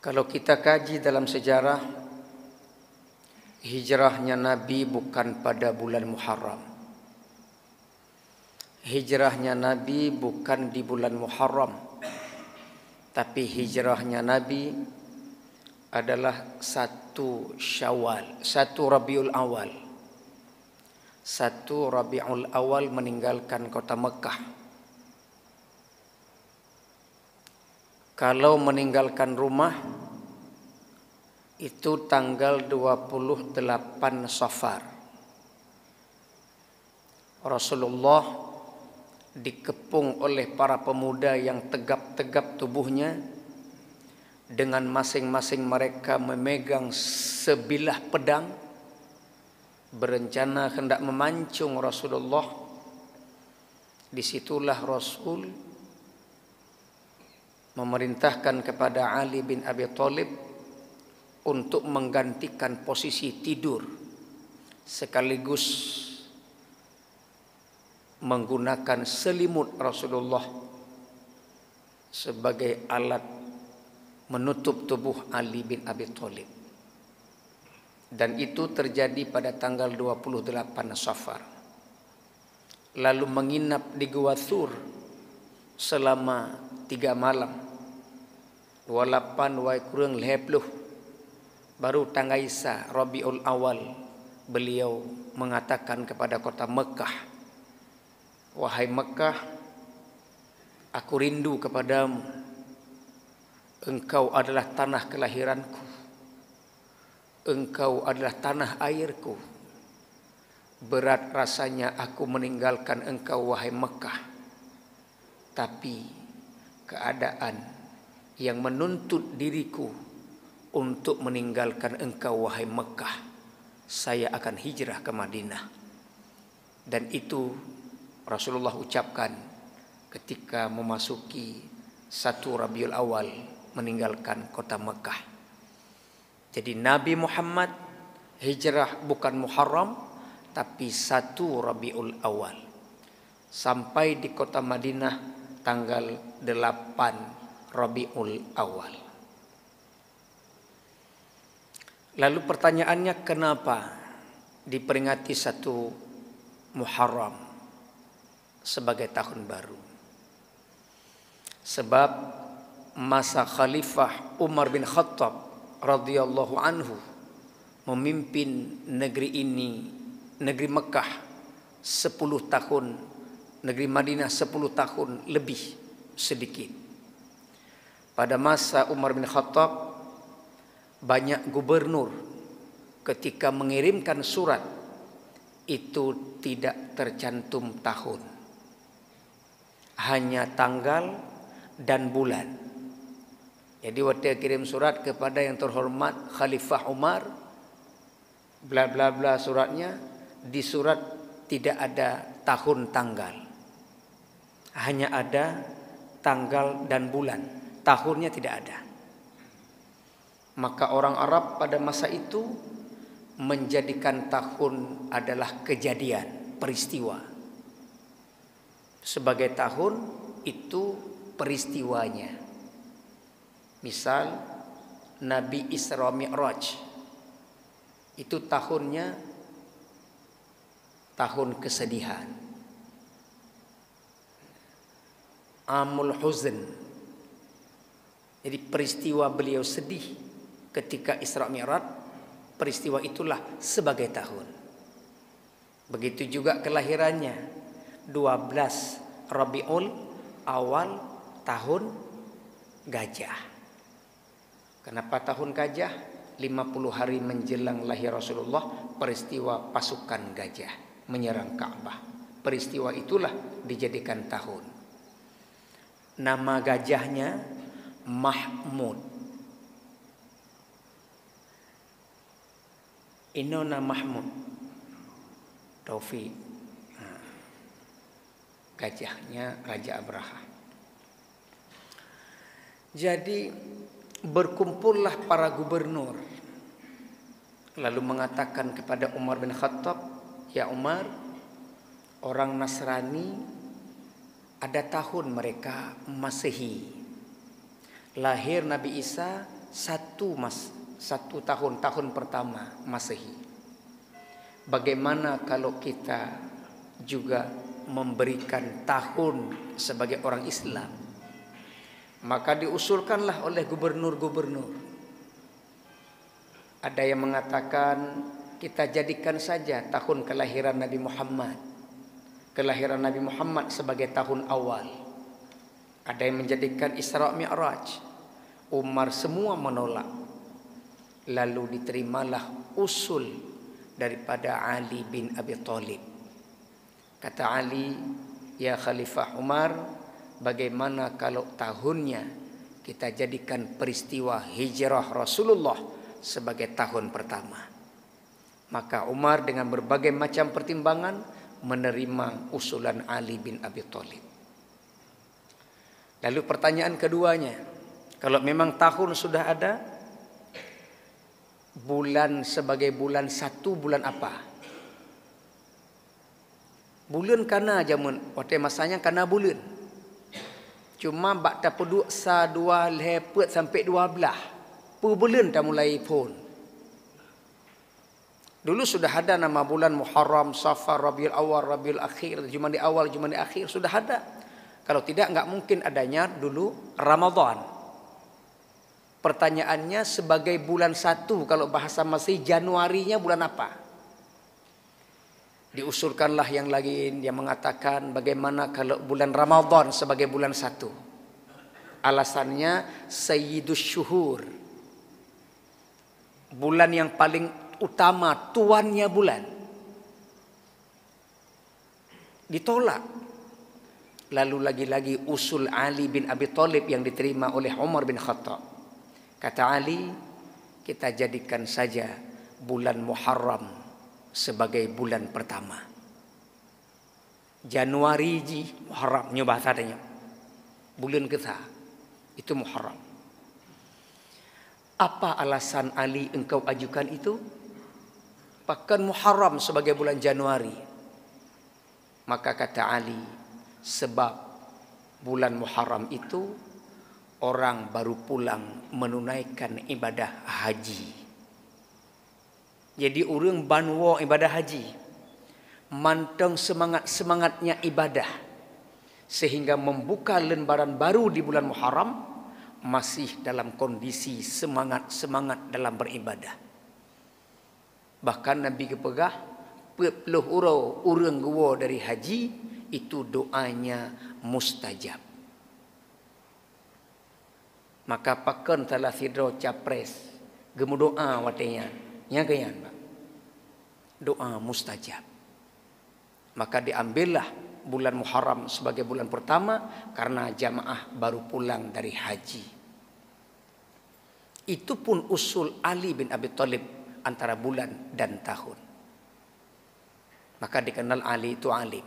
Kalau kita kaji dalam sejarah, hijrahnya Nabi bukan pada bulan Muharram. Hijrahnya Nabi bukan di bulan Muharram, tapi hijrahnya Nabi adalah 1 Syawal, 1 Rabiul Awal. 1 Rabiul Awal meninggalkan kota Mekah. Kalau meninggalkan rumah itu tanggal 28 Safar. Rasulullah dikepung oleh para pemuda yang tegap-tegap tubuhnya, dengan masing-masing mereka memegang sebilah pedang, berencana hendak memancung Rasulullah. Disitulah Rasul memerintahkan kepada Ali bin Abi Thalib untuk menggantikan posisi tidur, sekaligus menggunakan selimut Rasulullah sebagai alat menutup tubuh Ali bin Abi Thalib. Dan itu terjadi pada tanggal 28 Safar. Lalu menginap di Gua Thur selama 3 malam. 28 wai kurang 20. Baru tanggal Isa Rabiul Awal beliau mengatakan kepada kota Mekah, "Wahai Mekah, aku rindu kepadamu. Engkau adalah tanah kelahiranku. Engkau adalah tanah airku. Berat rasanya aku meninggalkan engkau, wahai Mekah. Tapi keadaan yang menuntut diriku untuk meninggalkan engkau, wahai Mekah. Saya akan hijrah ke Madinah." Dan itu Rasulullah ucapkan ketika memasuki 1 Rabiul Awal meninggalkan kota Mekah. Jadi Nabi Muhammad hijrah bukan Muharram, tapi 1 Rabiul Awal. Sampai di kota Madinah tanggal 8 Rabiul Awal. Lalu pertanyaannya, kenapa diperingati 1 Muharram sebagai tahun baru? Sebab masa Khalifah Umar bin Khattab radhiyallahu anhu memimpin negeri ini, negeri Mekah 10 tahun, negeri Madinah 10 tahun lebih sedikit. Pada masa Umar bin Khattab, banyak gubernur ketika mengirimkan surat itu tidak tercantum tahun, hanya tanggal dan bulan. Jadi waktu kirim surat kepada yang terhormat Khalifah Umar, bla bla bla suratnya, di surat tidak ada tahun tanggal, hanya ada tanggal dan bulan, tahunnya tidak ada. Maka orang Arab pada masa itu menjadikan tahun adalah kejadian, peristiwa. Sebagai tahun itu peristiwanya. Misal Nabi Isra Mi'raj, itu tahunnya tahun kesedihan. Amul Huzn, jadi peristiwa beliau sedih ketika Isra Mi'raj, peristiwa itulah sebagai tahun. Begitu juga kelahirannya 12 Rabiul Awal, tahun gajah. Kenapa tahun gajah? 50 hari menjelang lahir Rasulullah, peristiwa pasukan gajah menyerang Ka'bah. Peristiwa itulah dijadikan tahun. Nama gajahnya Mahmud. Inona Mahmud. Taufik. Gajahnya Raja Abraha. Jadi berkumpullah para gubernur, lalu mengatakan kepada Umar bin Khattab, "Ya Umar, orang Nasrani ada tahun mereka Masehi. Lahir Nabi Isa satu tahun pertama Masehi. Bagaimana kalau kita juga memberikan tahun sebagai orang Islam? Maka diusulkanlah oleh gubernur-gubernur. Ada yang mengatakan kita jadikan saja tahun kelahiran Nabi Muhammad. Kelahiran Nabi Muhammad sebagai tahun awal. Ada yang menjadikan Isra Mi'raj. Umar semua menolak. Lalu diterimalah usul daripada Ali bin Abi Thalib. Kata Ali, ya Khalifah Umar, bagaimana kalau tahunnya kita jadikan peristiwa hijrah Rasulullah sebagai tahun pertama? Maka Umar dengan berbagai macam pertimbangan menerima usulan Ali bin Abi Thalib. Lalu pertanyaan keduanya, kalau memang tahun sudah ada, bulan sebagai bulan satu, bulan apa? Bulan kana jamun, waktu masanya kana bulan. Cuma bakta peduk sa dua lepet sampai 12. Per bulan dah mulai pun. Dulu sudah ada nama bulan Muharram, Safar, Rabiul Awal, Rabiul Akhir, Jumadi Awal, Jumadi Akhir, sudah ada. Kalau tidak, enggak mungkin adanya dulu Ramadan. Pertanyaannya sebagai bulan satu, kalau bahasa Masih Januarinya bulan apa? Diusulkanlah yang lain yang mengatakan bagaimana kalau bulan Ramadan sebagai bulan satu. Alasannya Sayyidus Syuhur. Bulan yang paling utama, tuannya bulan. Ditolak. Lalu lagi-lagi usul Ali bin Abi Thalib yang diterima oleh Umar bin Khattab. Kata Ali, kita jadikan saja bulan Muharram sebagai bulan pertama. Januari ji Muharram nyoba tadanya. Bulan kita itu Muharram. Apa alasan Ali engkau ajukan itu? Bahkan Muharram sebagai bulan Januari. Maka kata Ali, sebab bulan Muharram itu orang baru pulang menunaikan ibadah haji. Jadi orang banwa ibadah haji, manteng semangatnya ibadah, sehingga membuka lembaran baru di bulan Muharram masih dalam kondisi semangat dalam beribadah. Bahkan Nabi kepegah 40 orang gua dari haji itu doanya mustajab. Maka pakan telah sidro capres gemu doa watenya. Yang keyan, doa mustajab. Maka diambillah bulan Muharram sebagai bulan pertama karena jamaah baru pulang dari haji. Itu pun usul Ali bin Abi Thalib antara bulan dan tahun. Maka dikenal Ali itu alim.